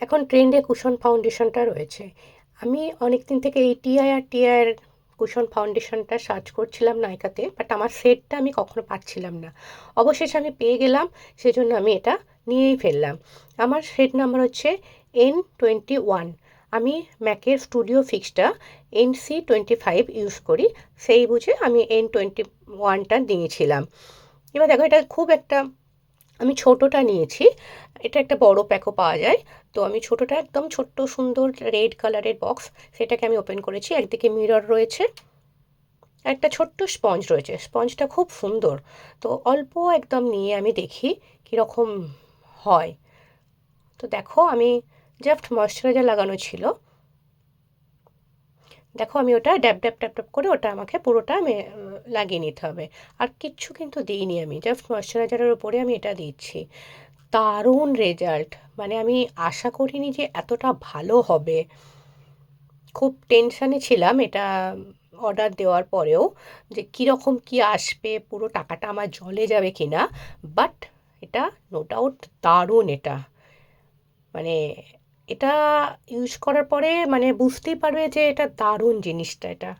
এখন ট্রেন্ডে কুশন ফাউন্ডেশনটা রয়েছে। আমি অনেক দিন থেকে এই টিআইয়ের কুশন ফাউন্ডেশনটা সার্চ করছিলাম নাইকাতে, বাট আমার শেডটা আমি কখনো পাচ্ছিলাম না। অবশেষে আমি পেয়ে গেলাম, সেজন্য আমি এটা নিয়েই ফেললাম। আমার শেড নাম্বার হচ্ছে N21। আমি ম্যাকের স্টুডিও ফিক্সটা NC25 ইউজ করি, সেই বুঝে আমি N21টা নিয়েছিলাম। এবার দেখো, এটা খুব একটা, আমি ছোটোটা নিয়েছি। এটা একটা বড় প্যাকও পাওয়া যায়, তো আমি ছোটোটা, একদম ছোট্ট সুন্দর রেড কালারের বক্স, সেটাকে আমি ওপেন করেছি। একদিকে মিরর রয়েছে, একটা ছোট্ট স্পঞ্জ রয়েছে, স্পঞ্জটা খুব সুন্দর। তো অল্প একদম নিয়ে আমি দেখি কীরকম হয়। তো দেখো, আমি জাস্ট ময়শ্চারাইজার লাগানো ছিল, দেখো আমি ওটা ড্যাব ড্যাব ট্যাপ ট্যাপ করে ওটা আমাকে পুরোটা আমি লাগিয়ে নিতে হবে। আর কিচ্ছু কিন্তু দিইনি, আমি জাস্ট ময়শ্চারাইজারের উপরে আমি এটা দিচ্ছি। দারুণ রেজাল্ট, মানে আমি আশা করিনি যে এতটা ভালো হবে। খুব টেনশানে ছিলাম এটা অর্ডার দেওয়ার পরেও, যে কীরকম কী আসবে, পুরো টাকাটা আমার জলে যাবে কি না। বাট এটা নো ডাউট দারুণ। এটা মানে এটা ইউজ করার পরে মানে বুঝতেই পারবে যে এটা দারুণ জিনিসটা। এটা